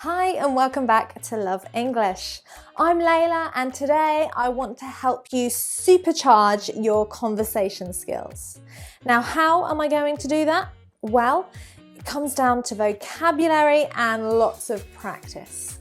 Hi and welcome back to Love English. I'm Layla and today I want to help you supercharge your conversation skills. Now, how am I going to do that? Well, it comes down to vocabulary and lots of practice.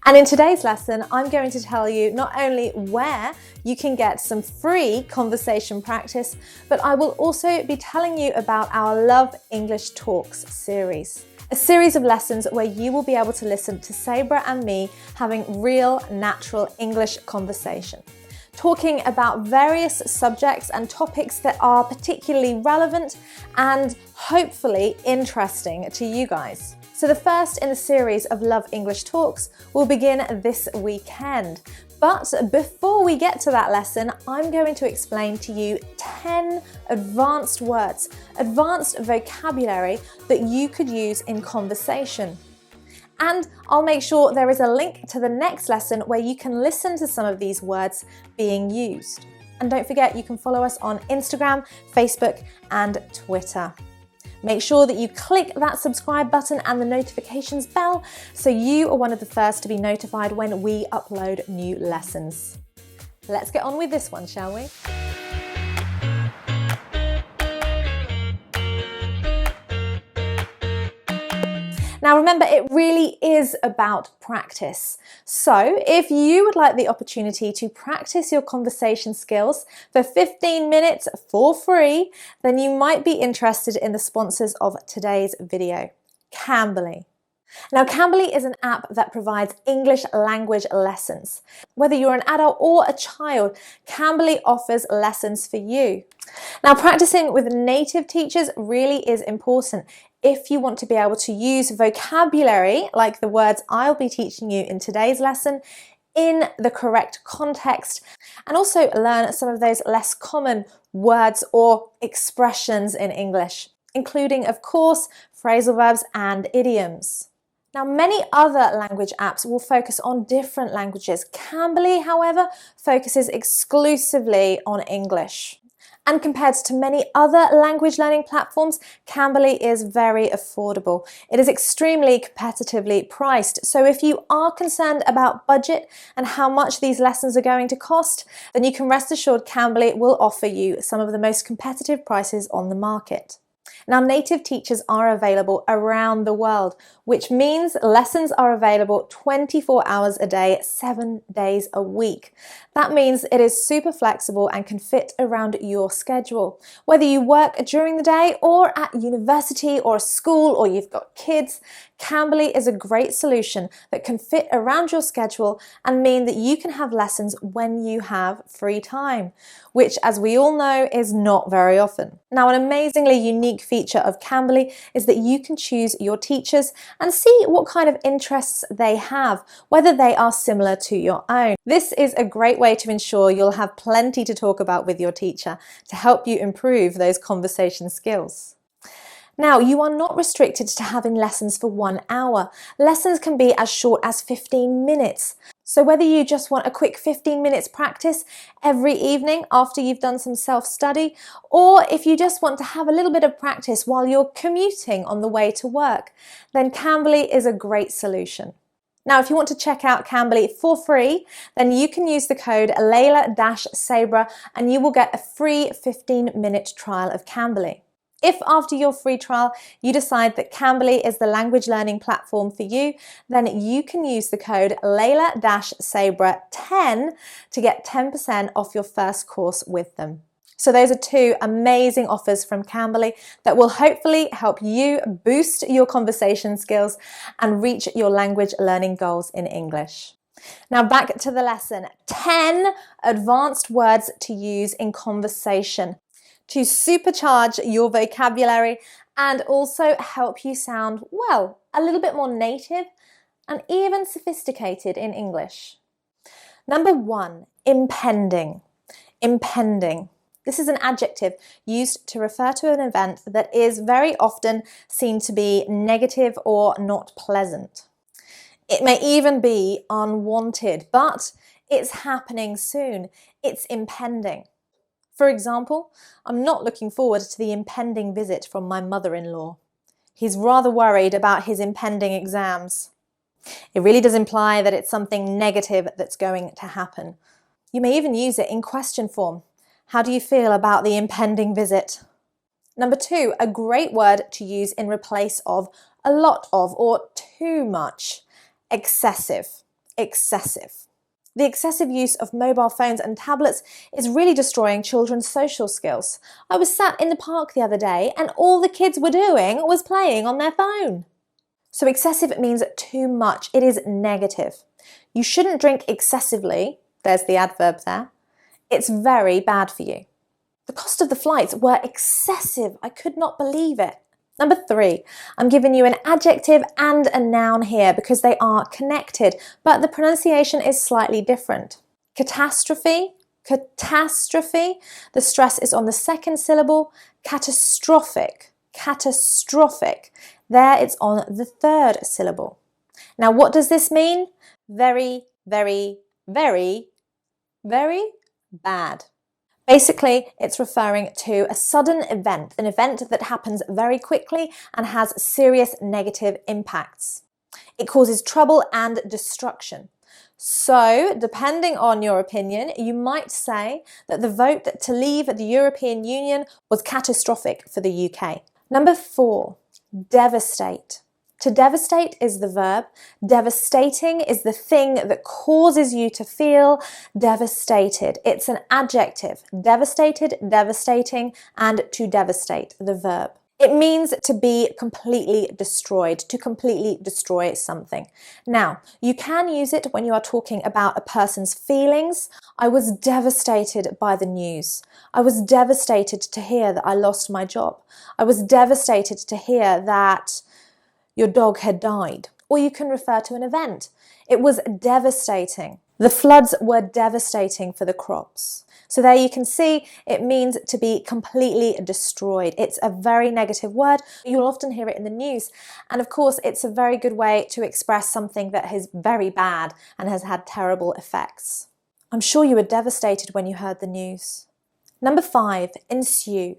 And in today's lesson, I'm going to tell you not only where you can get some free conversation practice, but I will also be telling you about our Love English Talks series. A series of lessons where you will be able to listen to Sabrah and me having real, natural English conversation, talking about various subjects and topics that are particularly relevant and hopefully interesting to you guys. So the first in the series of Love English Talks will begin this weekend. But before we get to that lesson, I'm going to explain to you 10 advanced words, advanced vocabulary that you could use in conversation. And I'll make sure there is a link to the next lesson where you can listen to some of these words being used. And don't forget, you can follow us on Instagram, Facebook, and Twitter. Make sure that you click that subscribe button and the notifications bell so you are one of the first to be notified when we upload new lessons. Let's get on with this one, shall we? Now remember, it really is about practice. So if you would like the opportunity to practice your conversation skills for 15 minutes for free, then you might be interested in the sponsors of today's video, CAMBLY. Now, CAMBLY is an app that provides English language lessons. Whether you're an adult or a child, CAMBLY offers lessons for you. Now, practicing with native teachers really is important if you want to be able to use vocabulary, like the words I'll be teaching you in today's lesson, in the correct context, and also learn some of those less common words or expressions in English, including, of course, phrasal verbs and idioms. Now, many other language apps will focus on different languages. CAMBLY, however, focuses exclusively on English. And compared to many other language learning platforms, CAMBLY is very affordable. It is extremely competitively priced. So if you are concerned about budget and how much these lessons are going to cost, then you can rest assured CAMBLY will offer you some of the most competitive prices on the market. Now, native teachers are available around the world, which means lessons are available 24 hours a day, 7 days a week. That means it is super flexible and can fit around your schedule. Whether you work during the day or at university or school or you've got kids, CAMBLY is a great solution that can fit around your schedule and mean that you can have lessons when you have free time, which, as we all know, is not very often. Now, an amazingly unique feature of CAMBLY is that you can choose your teachers and see what kind of interests they have, whether they are similar to your own. This is a great way to ensure you'll have plenty to talk about with your teacher to help you improve those conversation skills. Now, you are not restricted to having lessons for 1 hour. Lessons can be as short as 15 minutes. So whether you just want a quick 15 minutes practice every evening after you've done some self-study, or if you just want to have a little bit of practice while you're commuting on the way to work, then CAMBLY is a great solution. Now, if you want to check out CAMBLY for free, then you can use the code leila-sabrah and you will get a free 15-minute trial of CAMBLY. If after your free trial you decide that CAMBLY is the language learning platform for you, then you can use the code leila-sabrah10 to get 10% off your first course with them. So those are two amazing offers from CAMBLY that will hopefully help you boost your conversation skills and reach your language learning goals in English. Now back to the lesson. 10 advanced words to use in conversation to supercharge your vocabulary and also help you sound, well, a little bit more native and even sophisticated in English. Number 1, impending. Impending. This is an adjective used to refer to an event that is very often seen to be negative or not pleasant. It may even be unwanted, but it's happening soon. It's impending. For example, I'm not looking forward to the impending visit from my mother-in-law. He's rather worried about his impending exams. It really does imply that it's something negative that's going to happen. You may even use it in question form. How do you feel about the impending visit? Number 2, a great word to use in replace of a lot of or too much. Excessive. Excessive. The excessive use of mobile phones and tablets is really destroying children's social skills. I was sat in the park the other day and all the kids were doing was playing on their phone. So excessive means too much. It is negative. You shouldn't drink excessively. There's the adverb there. It's very bad for you. The cost of the flights were excessive. I could not believe it. Number 3, I'm giving you an adjective and a noun here because they are connected, but the pronunciation is slightly different. Catastrophe, catastrophe. The stress is on the second syllable. Catastrophic, catastrophic. There it's on the third syllable. Now what does this mean? Very, very, very, very bad. Basically, it's referring to a sudden event, an event that happens very quickly and has serious negative impacts. It causes trouble and destruction. So, depending on your opinion, you might say that the vote to leave the European Union was catastrophic for the UK. Number 4, devastate. To devastate is the verb. Devastating is the thing that causes you to feel devastated. It's an adjective. Devastated, devastating, and to devastate, the verb. It means to be completely destroyed, to completely destroy something. Now, you can use it when you are talking about a person's feelings. I was devastated by the news. I was devastated to hear that I lost my job. I was devastated to hear that your dog had died. Or you can refer to an event. It was devastating. The floods were devastating for the crops. So there you can see it means to be completely destroyed. It's a very negative word. You'll often hear it in the news. And of course, it's a very good way to express something that is very bad and has had terrible effects. I'm sure you were devastated when you heard the news. Number 5, ensue.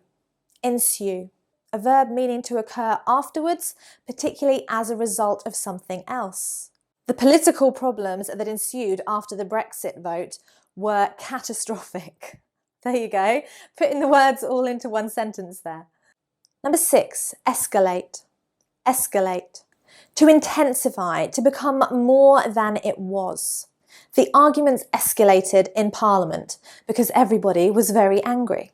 Ensue. A verb meaning to occur afterwards, particularly as a result of something else. The political problems that ensued after the Brexit vote were catastrophic. There you go, putting the words all into one sentence there. Number 6, escalate. Escalate. To intensify, to become more than it was. The arguments escalated in Parliament because everybody was very angry.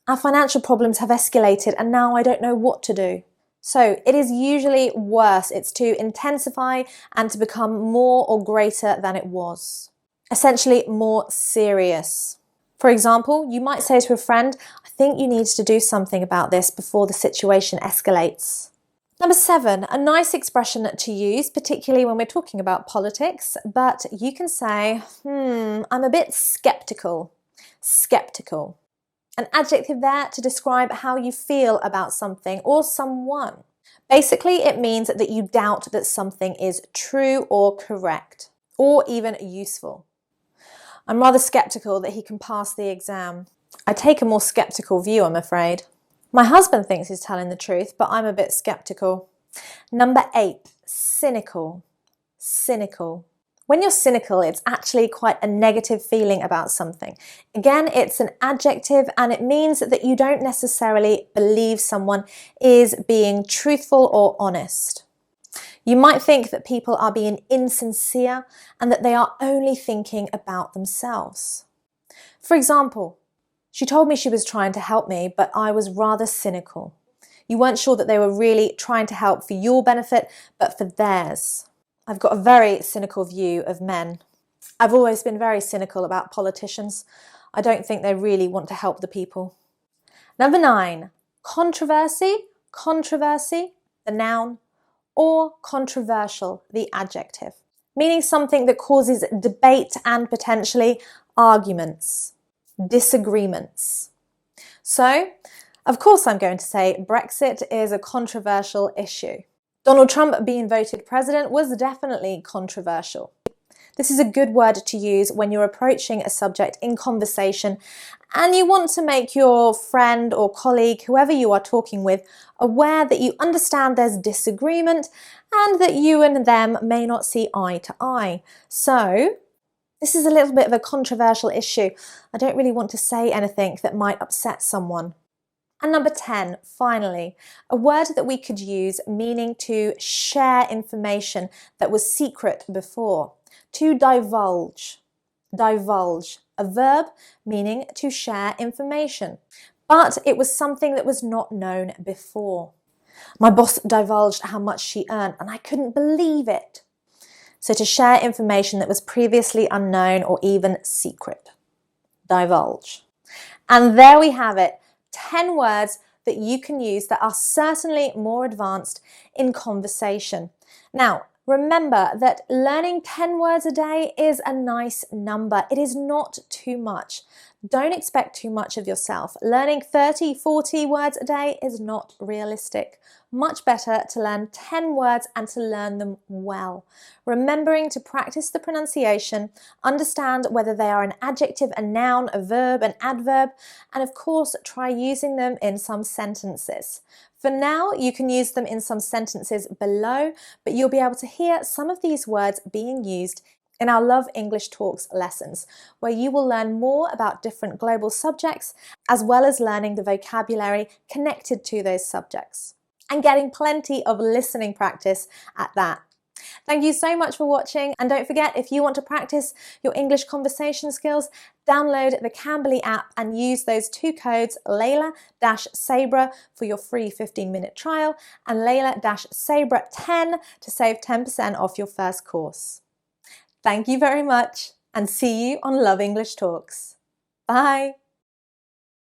Our financial problems have escalated and now I don't know what to do. So it is usually worse. It's to intensify and to become more or greater than it was. Essentially more serious. For example, you might say to a friend, I think you need to do something about this before the situation escalates. Number 7, a nice expression to use, particularly when we're talking about politics, but you can say, I'm a bit skeptical. Skeptical. An adjective there to describe how you feel about something or someone. Basically, it means that you doubt that something is true or correct, or even useful. I'm rather skeptical that he can pass the exam. I take a more skeptical view, I'm afraid. My husband thinks he's telling the truth, but I'm a bit skeptical. Number 8, cynical. Cynical. When you're cynical, it's actually quite a negative feeling about something. Again, it's an adjective and it means that you don't necessarily believe someone is being truthful or honest. You might think that people are being insincere and that they are only thinking about themselves. For example, she told me she was trying to help me, but I was rather cynical. You weren't sure that they were really trying to help for your benefit, but for theirs. I've got a very cynical view of men. I've always been very cynical about politicians. I don't think they really want to help the people. Number 9, controversy. Controversy, the noun, or controversial, the adjective, meaning something that causes debate and potentially arguments, disagreements. So, of course I'm going to say Brexit is a controversial issue. Donald Trump being voted president was definitely controversial. This is a good word to use when you're approaching a subject in conversation and you want to make your friend or colleague, whoever you are talking with, aware that you understand there's disagreement and that you and them may not see eye to eye. So this is a little bit of a controversial issue. I don't really want to say anything that might upset someone. And number 10, finally, a word that we could use meaning to share information that was secret before. To divulge. Divulge, a verb meaning to share information. But it was something that was not known before. My boss divulged how much she earned and I couldn't believe it. So to share information that was previously unknown or even secret. Divulge. And there we have it. 10 words that you can use that are certainly more advanced in conversation. Now, remember that learning 10 words a day is a nice number. It is not too much. Don't expect too much of yourself. Learning 30, 40 words a day is not realistic. Much better to learn 10 words and to learn them well. Remembering to practice the pronunciation, understand whether they are an adjective, a noun, a verb, an adverb, and of course, try using them in some sentences. For now, you can use them in some sentences below, but you'll be able to hear some of these words being used in our Love English Talks lessons, where you will learn more about different global subjects, as well as learning the vocabulary connected to those subjects, and getting plenty of listening practice at that. Thank you so much for watching, and don't forget, if you want to practice your English conversation skills, download the CAMBLY app and use those two codes, leila-sabrah for your free 15-minute trial and leila-sabrah10 to save 10% off your first course. Thank you very much, and see you on Love English Talks. Bye!